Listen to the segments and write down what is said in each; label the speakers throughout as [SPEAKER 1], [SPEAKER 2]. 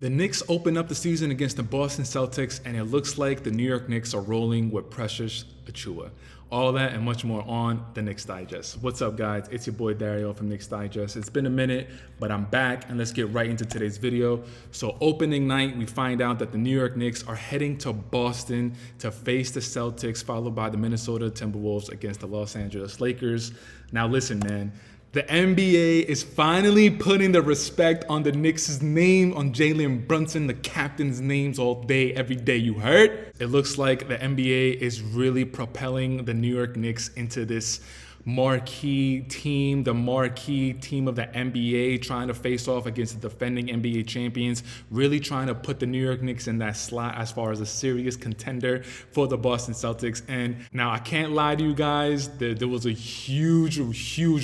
[SPEAKER 1] The Knicks open up the season against the Boston Celtics, and it looks like the New York Knicks are rolling with Precious Achiuwa. All that and much more on the Knicks Digest. What's up, guys? It's your boy Dariel from Knicks Digest. It's been a minute, but I'm back, and let's get right into today's video. So opening night, we find out that the New York Knicks are heading to Boston to face the Celtics, followed by the Minnesota Timberwolves against the Los Angeles Lakers. Now listen, man. The NBA is finally putting the respect on the Knicks' name, on Jalen Brunson, the captain's names all day, every day. You heard? It looks like the NBA is really propelling the New York Knicks into this marquee team, the marquee team of the NBA, trying to face off against the defending NBA champions, really trying to put the New York Knicks in that slot as far as a serious contender for the Boston Celtics. And now I can't lie to you guys, there was a huge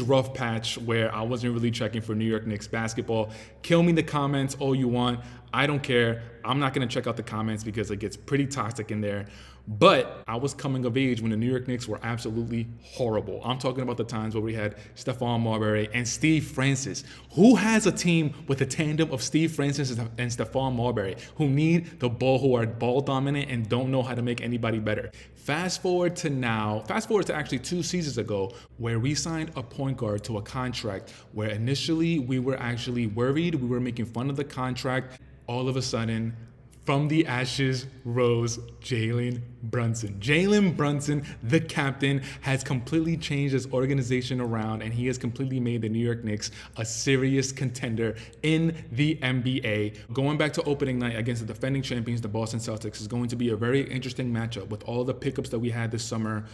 [SPEAKER 1] rough patch where I wasn't really checking for New York Knicks basketball. Kill me in the comments all you want. I don't care. I'm not going to check out the comments because it gets pretty toxic in there. But I was coming of age when the New York Knicks were absolutely horrible. I'm talking about the times where we had Stephon Marbury and Steve Francis. Who has a team with a tandem of Steve Francis and Stephon Marbury who need the ball, who are ball dominant and don't know how to make anybody better? Fast forward to actually 2 seasons ago, where we signed a point guard to a contract where initially we were actually worried, we were making fun of the contract. All of a sudden, from the ashes rose Jalen Brunson. Jalen Brunson, the captain, has completely changed his organization around, and he has completely made the New York Knicks a serious contender in the NBA. Going back to opening night against the defending champions, the Boston Celtics, is going to be a very interesting matchup with all the pickups that we had this summer.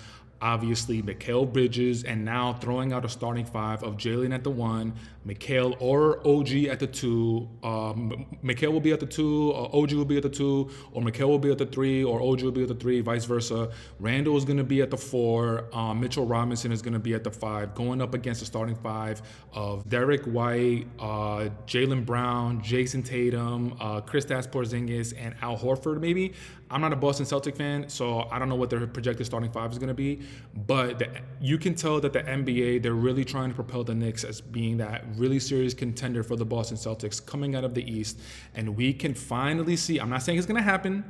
[SPEAKER 1] Obviously, Mikal Bridges, and now throwing out a starting 5 of Jalen at the 1, Mikal or OG at the 2. Mikal will be at the 2, or OG will be at the 2, or Mikal will be at the 3, or OG will be at the 3, vice versa. Randall is going to be at the 4. Mitchell Robinson is going to be at the 5, going up against the starting 5 of Derek White, Jaylen Brown, Jason Tatum, Kristaps Porzingis, and Al Horford, maybe. I'm not a Boston Celtic fan, so I don't know what their projected starting 5 is going to be. But you can tell that the NBA, they're really trying to propel the Knicks as being that really serious contender for the Boston Celtics coming out of the East. And we can finally see, I'm not saying it's going to happen.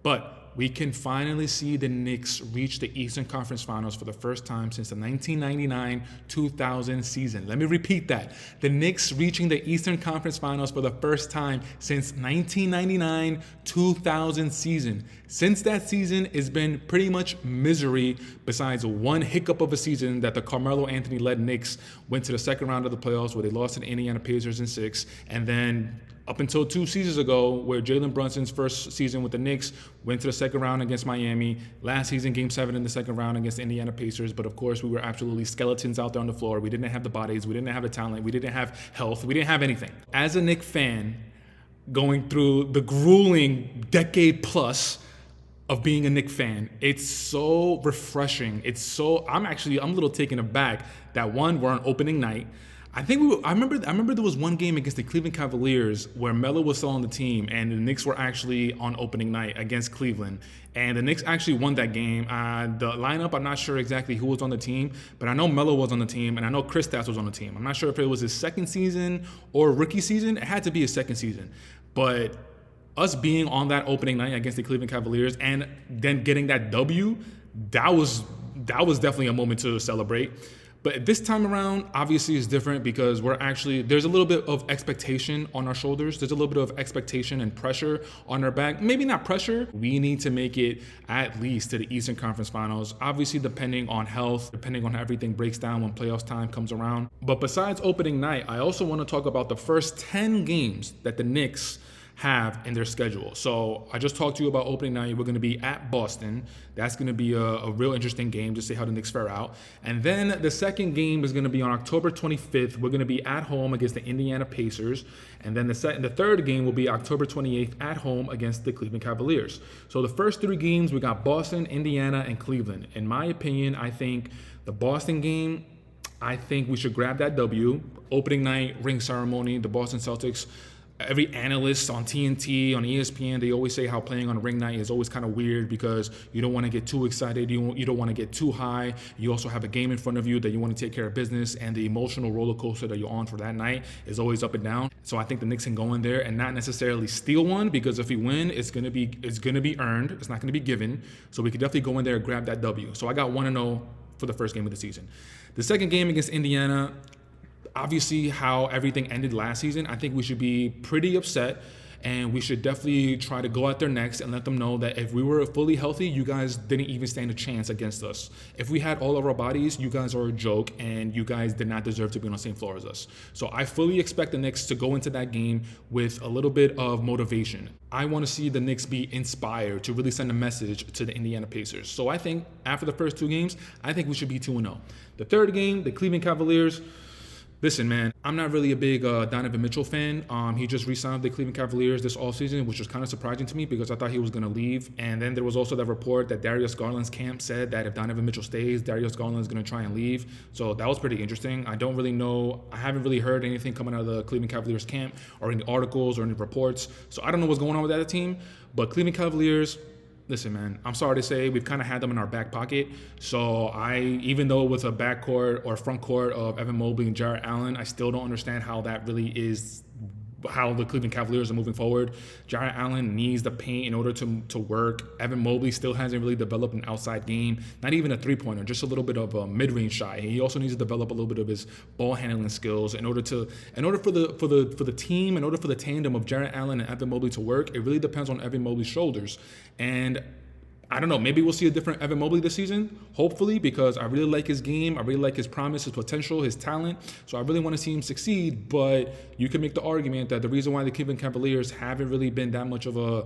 [SPEAKER 1] But we can finally see the Knicks reach the Eastern Conference Finals for the first time since the 1999-2000 season. Let me repeat that. The Knicks reaching the Eastern Conference Finals for the first time since 1999-2000 season. Since that season, it's been pretty much misery, besides one hiccup of a season that the Carmelo Anthony-led Knicks went to the second round of the playoffs, where they lost to the Indiana Pacers in 6, and then up until 2 seasons ago, where Jalen Brunson's first season with the Knicks went to the second round against Miami. Last season, Game 7 in the second round against the Indiana Pacers. But of course, we were absolutely skeletons out there on the floor. We didn't have the bodies. We didn't have the talent. We didn't have health. We didn't have anything. As a Knicks fan, going through the grueling decade plus of being a Knicks fan, it's so refreshing. I'm a little taken aback that, one, we're on opening night. I remember there was one game against the Cleveland Cavaliers where Melo was still on the team, and the Knicks were actually on opening night against Cleveland, and the Knicks actually won that game. The lineup, I'm not sure exactly who was on the team, but I know Melo was on the team, and I know Kristaps was on the team. I'm not sure if it was his second season or rookie season. It had to be his second season, but us being on that opening night against the Cleveland Cavaliers and then getting that W, that was definitely a moment to celebrate. But this time around, obviously, is different because there's a little bit of expectation on our shoulders. There's a little bit of expectation and pressure on our back. Maybe not pressure. We need to make it at least to the Eastern Conference Finals. Obviously, depending on health, depending on how everything breaks down when playoffs time comes around. But besides opening night, I also want to talk about the first 10 games that the Knicks have in their schedule. So I just talked to you about opening night. We're going to be at Boston. That's going to be a real interesting game to see how the Knicks fare out. And then the second game is going to be on October 25th. We're going to be at home against the Indiana Pacers. And then the third game will be October 28th at home against the Cleveland Cavaliers. So the first 3 games, we got Boston, Indiana, and Cleveland. In my opinion, I think the Boston game, I think we should grab that W. Opening night, ring ceremony, the Boston Celtics every analyst on TNT, on ESPN, they always say how playing on a ring night is always kind of weird because you don't want to get too excited. You don't want to get too high. You also have a game in front of you that you want to take care of business, and the emotional roller coaster that you're on for that night is always up and down. So I think the Knicks can go in there and not necessarily steal one, because if we win, it's gonna be earned. It's not gonna be given. So we could definitely go in there and grab that W. So I got 1-0 for the first game of the season. The second game against Indiana, obviously how everything ended last season, I think we should be pretty upset, and we should definitely try to go out there next and let them know that if we were fully healthy, you guys didn't even stand a chance against us. If we had all of our bodies, you guys are a joke, and you guys did not deserve to be on the same floor as us. So I fully expect the Knicks to go into that game with a little bit of motivation. I want to see the Knicks be inspired to really send a message to the Indiana Pacers. So I think after the first two games, I think we should be 2-0. The third game, the Cleveland Cavaliers. Listen, man, I'm not really a big Donovan Mitchell fan. He just re-signed the Cleveland Cavaliers this offseason, which was kind of surprising to me because I thought he was going to leave. And then there was also that report that Darius Garland's camp said that if Donovan Mitchell stays, Darius Garland's going to try and leave. So that was pretty interesting. I don't really know. I haven't really heard anything coming out of the Cleveland Cavaliers camp or any articles or any reports. So I don't know what's going on with that team. But Cleveland Cavaliers, listen, man, I'm sorry to say we've kind of had them in our back pocket. So even though with a backcourt or front court of Evan Mobley and Jarrett Allen, I still don't understand how that really is how the Cleveland Cavaliers are moving forward. Jarrett Allen needs the paint in order to work. Evan Mobley still hasn't really developed an outside game, not even a three-pointer, just a little bit of a mid-range shot. He also needs to develop a little bit of his ball handling skills in order for the team, in order for the tandem of Jarrett Allen and Evan Mobley to work. It really depends on Evan Mobley's shoulders. And I don't know, maybe we'll see a different Evan Mobley this season, hopefully, because I really like his game. I really like his promise, his potential, his talent. So I really want to see him succeed. But you can make the argument that the reason why the Cleveland Cavaliers haven't really been that much of a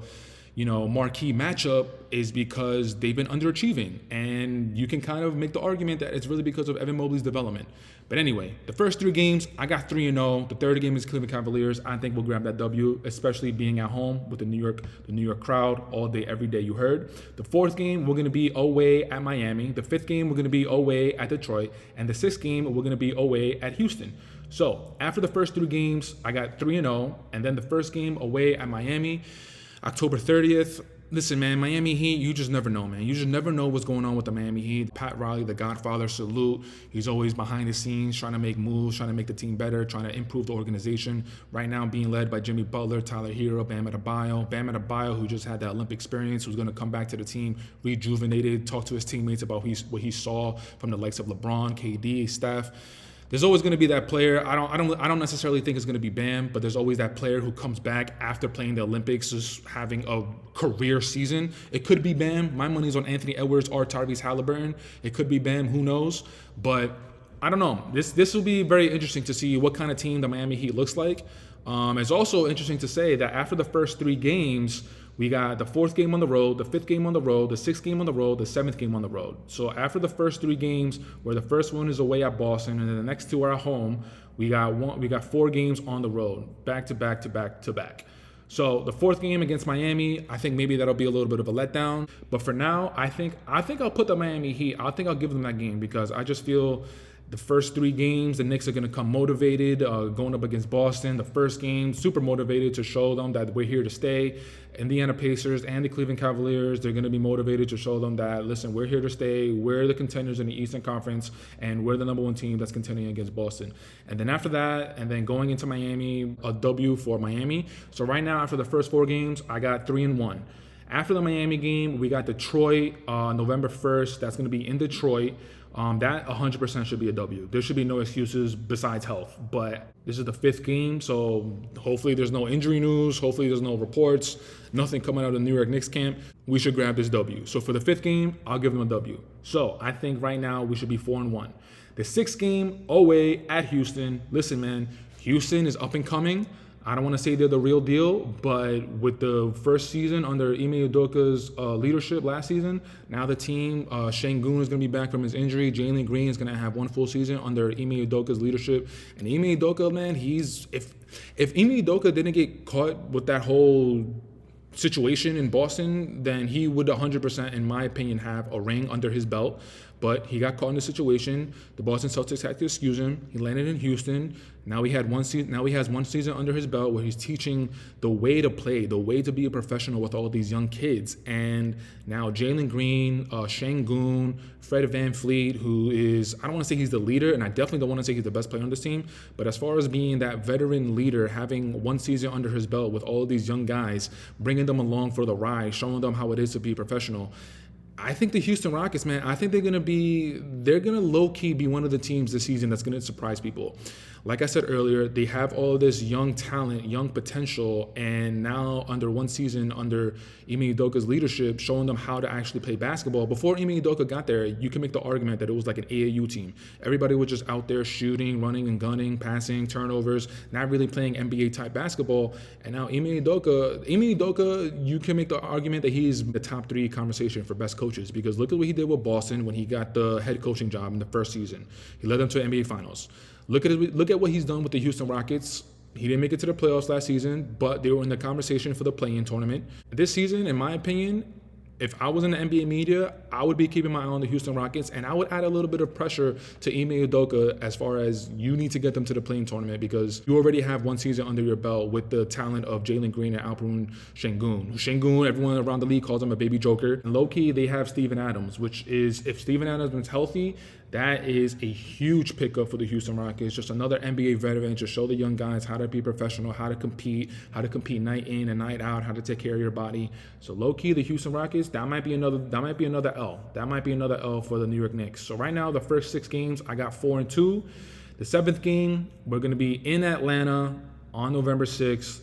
[SPEAKER 1] marquee matchup is because they've been underachieving. And you can kind of make the argument that it's really because of Evan Mobley's development. But anyway, the first three games, I got 3-0. The third game is Cleveland Cavaliers. I think we'll grab that W, especially being at home with the New York crowd all day, every day, you heard. The fourth game, we're going to be away at Miami. The fifth game, we're going to be away at Detroit. And the sixth game, we're going to be away at Houston. So after the first three games, I got 3-0. And then the first game away at Miami, October 30th. Listen, man, Miami Heat, you just never know, man. You just never know what's going on with the Miami Heat. Pat Riley, the Godfather, salute. He's always behind the scenes trying to make moves, trying to make the team better, trying to improve the organization. Right now being led by Jimmy Butler, Tyler Hero, Bam Adebayo, who just had that Olympic experience, who's going to come back to the team rejuvenated, talk to his teammates about what he saw from the likes of LeBron, KD, Steph. There's always going to be that player. I don't necessarily think it's going to be Bam, but there's always that player who comes back after playing the Olympics, just having a career season. It could be Bam. My money's on Anthony Edwards or Tyrese Halliburton. It could be Bam. Who knows? But I don't know. This will be very interesting to see what kind of team the Miami Heat looks like. It's also interesting to say that after the first three games, we got the fourth game on the road, the fifth game on the road, the sixth game on the road, the seventh game on the road. So after the first three games, where the first one is away at Boston and then the next two are at home, we got 4 games on the road, back to back to back to back. So the fourth game against Miami, I think maybe that'll be a little bit of a letdown. But for now, I think I'll put the Miami Heat. I think I'll give them that game because I just feel the first 3 games, the Knicks are going to come motivated, going up against Boston. The first game, super motivated to show them that we're here to stay. Indiana Pacers and the Cleveland Cavaliers, they're going to be motivated to show them that, listen, we're here to stay. We're the contenders in the Eastern Conference, and we're the number 1 team that's contending against Boston. And then after that, and then going into Miami, a W for Miami. So right now, after the first 4 games, I got 3-1. After the Miami game, we got Detroit November 1st. That's going to be in Detroit. That 100% should be a W. There should be no excuses besides health. But this is the 5th game, so hopefully there's no injury news. Hopefully there's no reports. Nothing coming out of the New York Knicks camp. We should grab this W. So for the 5th game, I'll give them a W. So I think right now we should be 4-1. The 6th game, away at Houston. Listen, man, Houston is up and coming. I don't want to say they're the real deal, but with the first season under Ime Udoka's leadership last season, now the team, Şengün is going to be back from his injury. Jalen Green is going to have 1 full season under Ime Udoka's leadership. And Ime Udoka, man, if Ime Udoka didn't get caught with that whole situation in Boston, then he would 100%, in my opinion, have a ring under his belt. But he got caught in the situation. The Boston Celtics had to excuse him. He landed in Houston. Now he has 1 season under his belt where he's teaching the way to play, the way to be a professional with all these young kids. And now Jalen Green, Şengün, Fred VanVleet, who is, I don't want to say he's the leader, and I definitely don't want to say he's the best player on this team, but as far as being that veteran leader, having 1 season under his belt with all of these young guys, bringing them along for the ride, showing them how it is to be a professional, I think the Houston Rockets, man, I think they're going to low-key be one of the teams this season that's going to surprise people. Like I said earlier, they have all this young talent, young potential, and now under 1 season under Ime Udoka's leadership, showing them how to actually play basketball. Before Ime Udoka got there, you can make the argument that it was like an AAU team. Everybody was just out there shooting, running and gunning, passing, turnovers, not really playing NBA-type basketball. And now Ime Udoka, you can make the argument that he's the top 3 conversation for best coaches, because look at what he did with Boston when he got the head coaching job in the first season. He led them to NBA Finals. Look at what he's done with the Houston Rockets. He didn't make it to the playoffs last season, but they were in the conversation for the play-in tournament. This season, in my opinion, if I was in the NBA media, I would be keeping my eye on the Houston Rockets, and I would add a little bit of pressure to Ime Udoka as far as you need to get them to the play-in tournament, because you already have 1 season under your belt with the talent of Jalen Green and Alperen Şengün. Şengün, everyone around the league calls him a baby joker. And low-key, they have Steven Adams, which is, if Steven Adams is healthy, that is a huge pickup for the Houston Rockets. Just another NBA veteran to show the young guys how to be professional, how to compete night in and night out, how to take care of your body. So low-key, the Houston Rockets, that might be another L. That might be another L for the New York Knicks. So right now, the first 6 games, I got 4-2. The 7th game, we're going to be in Atlanta on November 6th.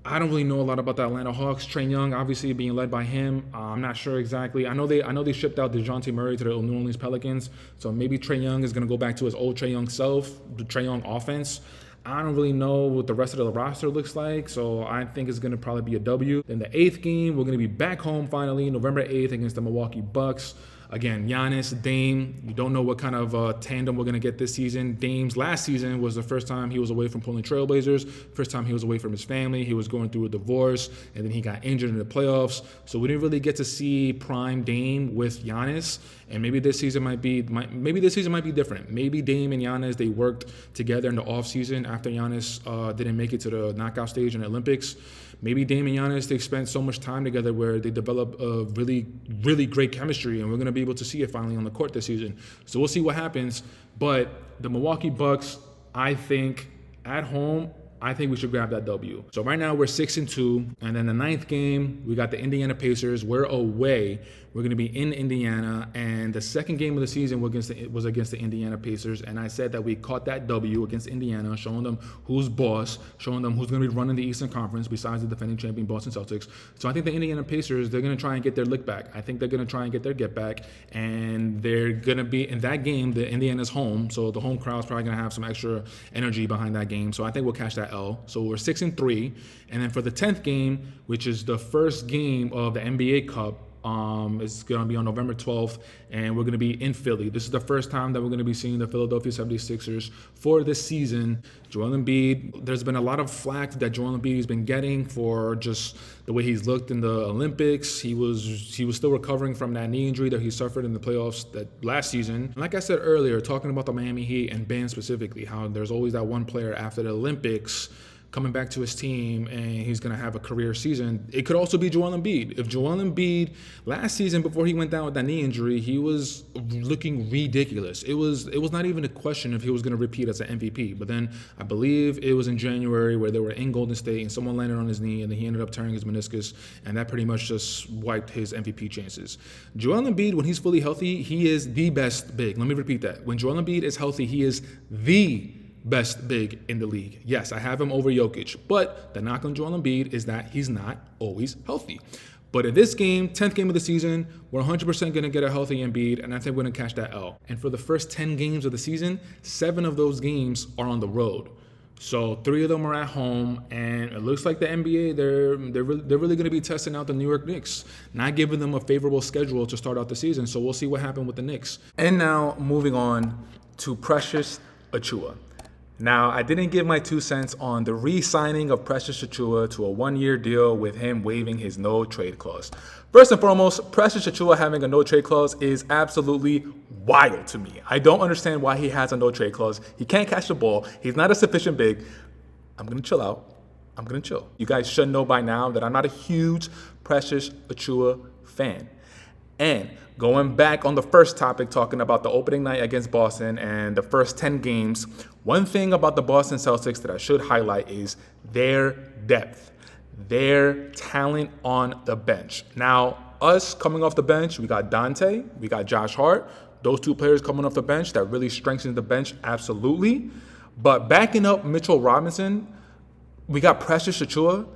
[SPEAKER 1] I don't really know a lot about the Atlanta Hawks. Trae Young, obviously, being led by him. I'm not sure exactly. I know they shipped out DeJounte Murray to the New Orleans Pelicans, so maybe Trae Young is going to go back to his old Trae Young self, the Trae Young offense. I don't really know what the rest of the roster looks like, so I think it's going to probably be a W. Then the 8th game, we're going to be back home finally, November 8th against the Milwaukee Bucks. Again, Giannis, Dame, you don't know what kind of tandem we're going to get this season. Dame's last season was the first time he was away from Portland Trailblazers, first time he was away from his family. He was going through a divorce, and then he got injured in the playoffs. So we didn't really get to see prime Dame with Giannis, and maybe this season might be different. Maybe Dame and Giannis, they worked together in the offseason after Giannis didn't make it to the knockout stage in the Olympics. Maybe Dame and Giannis, they spent so much time together where they develop a really, really great chemistry, and we're going to be able to see it finally on the court this season. So we'll see what happens. But the Milwaukee Bucks, I think, at home, I think we should grab that W. So right now we're 6-2, and then the 9th game, we got the Indiana Pacers. We're away. We're going to be in Indiana, and the 2nd game of the season was against the Indiana Pacers, and I said that we caught that W against Indiana, showing them who's boss, showing them who's going to be running the Eastern Conference besides the defending champion Boston Celtics. So I think the Indiana Pacers, they're going to try and get their lick back. I think they're going to try and get their get back, and they're going to be in that game. The Indiana's home, so the home crowd's probably going to have some extra energy behind that game. So I think we'll catch that L. So we're 6-3, and then for the 10th game, which is the first game of the NBA Cup, it's going to be on November 12th, and we're going to be in Philly. This is the first time that we're going to be seeing the Philadelphia 76ers for this season. Joel Embiid, there's been a lot of flack that Joel Embiid has been getting for just the way he's looked in the Olympics. He was still recovering from that knee injury that he suffered in the playoffs that last season. Like I said earlier, talking about the Miami Heat and Ben specifically, how there's always that one player after the Olympics coming back to his team and he's going to have a career season. It could also be Joel Embiid. If Joel Embiid last season, before he went down with that knee injury, he was looking ridiculous. It was not even a question if he was going to repeat as an MVP. But then I believe it was in January where they were in Golden State and someone landed on his knee and then he ended up tearing his meniscus, and that pretty much just wiped his MVP chances. Joel Embiid, when he's fully healthy, he is the best big. Let me repeat that. When Joel Embiid is healthy, he is the best big in the league. Yes, I have him over Jokic, but the knock on Joel Embiid is that he's not always healthy. But in this game, 10th game of the season, we're 100% going to get a healthy Embiid, and I think we're going to catch that L. And for the first 10 games of the season, 7 of those games are on the road. So 3 of them are at home, and it looks like the NBA, they're really going to be testing out the New York Knicks, not giving them a favorable schedule to start out the season. So we'll see what happens with the Knicks. And now moving on to Precious Achiuwa. Now, I didn't give my 2 cents on the re-signing of Precious Achiuwa to a 1-year deal with him waiving his no-trade clause. First and foremost, Precious Achiuwa having a no-trade clause is absolutely wild to me. I don't understand why he has a no-trade clause. He can't catch the ball. He's not a sufficient big. I'm going to chill out. I'm going to chill. You guys should know by now that I'm not a huge Precious Achiuwa fan. And going back on the first topic, talking about the opening night against Boston and the first 10 games, one thing about the Boston Celtics that I should highlight is their depth, their talent on the bench. Now, us coming off the bench, we got Dante, we got Josh Hart. Those two players coming off the bench, that really strengthens the bench, absolutely. But backing up Mitchell Robinson, we got Precious Achiuwa.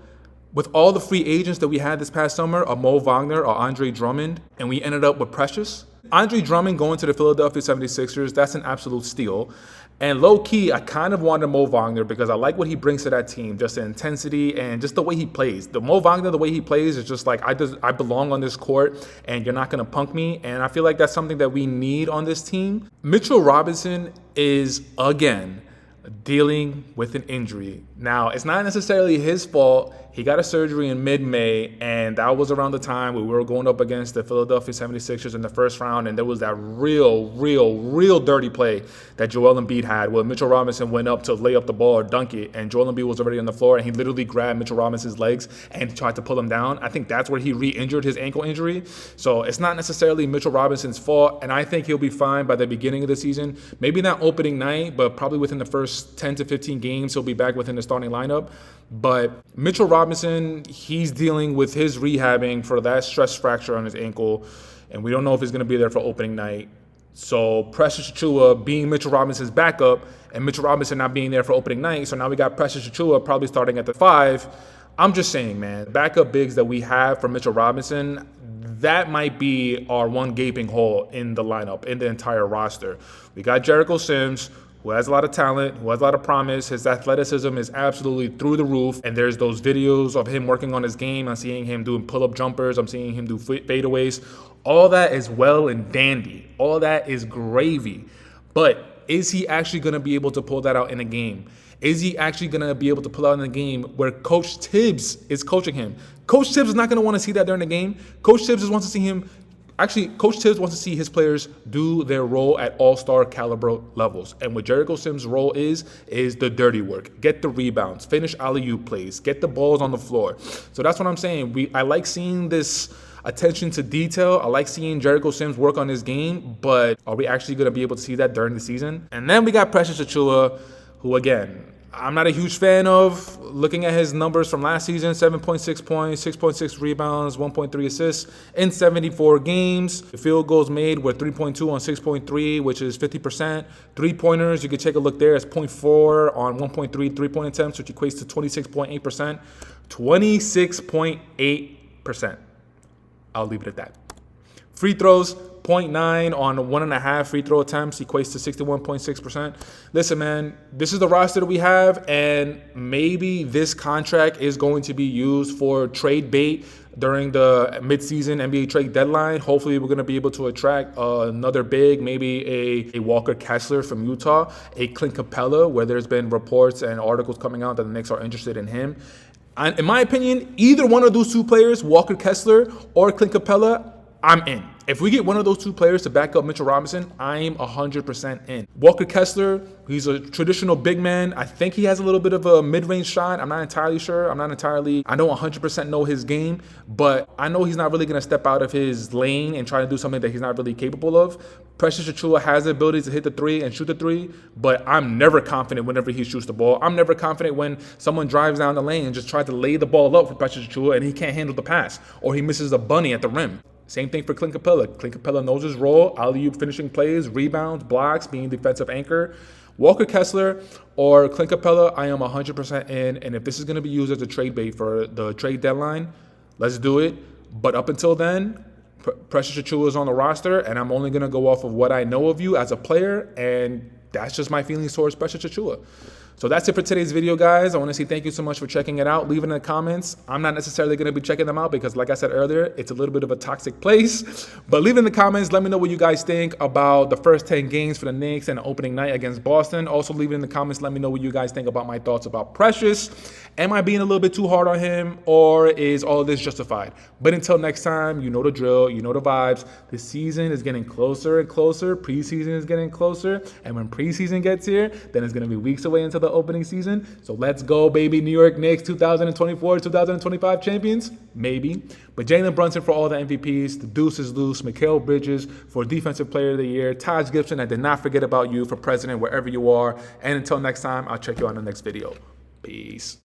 [SPEAKER 1] With all the free agents that we had this past summer, a Mo Wagner or Andre Drummond, and we ended up with Precious. Andre Drummond going to the Philadelphia 76ers, that's an absolute steal. And low-key, I kind of wanted Mo Wagner because I like what he brings to that team, just the intensity and just the way he plays. The Mo Wagner, the way he plays is just like, I belong on this court and you're not going to punk me. And I feel like that's something that we need on this team. Mitchell Robinson is, again, dealing with an injury. Now, it's not necessarily his fault. He got a surgery in mid-May, and that was around the time where we were going up against the Philadelphia 76ers in the first round, and there was that real dirty play that Joel Embiid had where Mitchell Robinson went up to lay up the ball or dunk it, and Joel Embiid was already on the floor, and he literally grabbed Mitchell Robinson's legs and tried to pull him down. I think that's where he re-injured his ankle injury. So it's not necessarily Mitchell Robinson's fault, and I think he'll be fine by the beginning of the season. Maybe not opening night, but probably within the first 10 to 15 games, he'll be back within the starting lineup. But Mitchell Robinson, he's dealing with his rehabbing for that stress fracture on his ankle, and we don't know if he's going to be there for opening night. So Precious Achiuwa being Mitchell Robinson's backup and Mitchell Robinson not being there for opening night, so now we got Precious Achiuwa probably starting at the 5. I'm just saying, man, backup bigs that we have for Mitchell Robinson, that might be our one gaping hole in the lineup, in the entire roster. We got Jericho Sims, who has a lot of talent, who has a lot of promise. His athleticism is absolutely through the roof. And there's those videos of him working on his game. I'm seeing him doing pull-up jumpers. I'm seeing him do fadeaways. All that is well and dandy. All that is gravy. But is he actually going to be able to pull that out in a game? Is he actually going to be able to pull out in a game where Coach Tibbs is coaching him? Coach Tibbs is not going to want to see that during the game. Coach Tibbs just wants to see him. Actually, Coach Tibbs wants to see his players do their role at all-star caliber levels. And what Jericho Sims' role is the dirty work. Get the rebounds, finish alley-oop plays, get the balls on the floor. So that's what I'm saying. I like seeing this attention to detail. I like seeing Jericho Sims work on his game, but are we actually going to be able to see that during the season? And then we got Precious Achiuwa, who, again, I'm not a huge fan of. Looking at his numbers from last season, 7.6 points, 6.6 rebounds, 1.3 assists in 74 games. The field goals made were 3.2 on 6.3, which is 50%. Three-pointers, you can take a look there. It's 0.4 on 1.3 three-point attempts, which equates to 26.8%. 26.8%. I'll leave it at that. Free throws, 0.9 on 1.5 free throw attempts equates to 61.6%. Listen, man, this is the roster that we have, and maybe this contract is going to be used for trade bait during the midseason NBA trade deadline. Hopefully, we're going to be able to attract another big, maybe a Walker Kessler from Utah, a Clint Capella, where there's been reports and articles coming out that the Knicks are interested in him. And in my opinion, either one of those two players, Walker Kessler or Clint Capella, I'm in. If we get one of those two players to back up Mitchell Robinson, I'm 100% in. Walker Kessler, he's a traditional big man. I think he has a little bit of a mid-range shot. I'm not entirely sure. I don't 100% know his game, but I know he's not really going to step out of his lane and try to do something that he's not really capable of. Precious Achiuwa has the ability to hit the 3 and shoot the 3, but I'm never confident whenever he shoots the ball. I'm never confident when someone drives down the lane and just tries to lay the ball up for Precious Achiuwa and he can't handle the pass, or he misses a bunny at the rim. Same thing for Clint Capella. Clint Capella knows his role, alley-oop finishing plays, rebounds, blocks, being defensive anchor. Walker Kessler or Clint Capella, I am 100% in. And if this is going to be used as a trade bait for the trade deadline, let's do it. But up until then, Precious Achiuwa is on the roster, and I'm only going to go off of what I know of you as a player, and that's just my feelings towards Precious Achiuwa. So that's it for today's video, guys. I want to say thank you so much for checking it out. Leave it in the comments. I'm not necessarily going to be checking them out because, like I said earlier, it's a little bit of a toxic place. But leave it in the comments. Let me know what you guys think about the first 10 games for the Knicks and the opening night against Boston. Also, leave it in the comments. Let me know what you guys think about my thoughts about Precious. Am I being a little bit too hard on him, or is all of this justified? But until next time, you know the drill. You know the vibes. The season is getting closer and closer. Preseason is getting closer. And when preseason gets here, then it's going to be weeks away until the opening season. So let's go, baby. New York Knicks 2024, 2025 champions? Maybe. But Jalen Brunson for all the MVPs. The deuce is loose. Mikal Bridges for Defensive Player of the Year. Taj Gibson, I did not forget about you for president wherever you are. And until next time, I'll check you on the next video. Peace.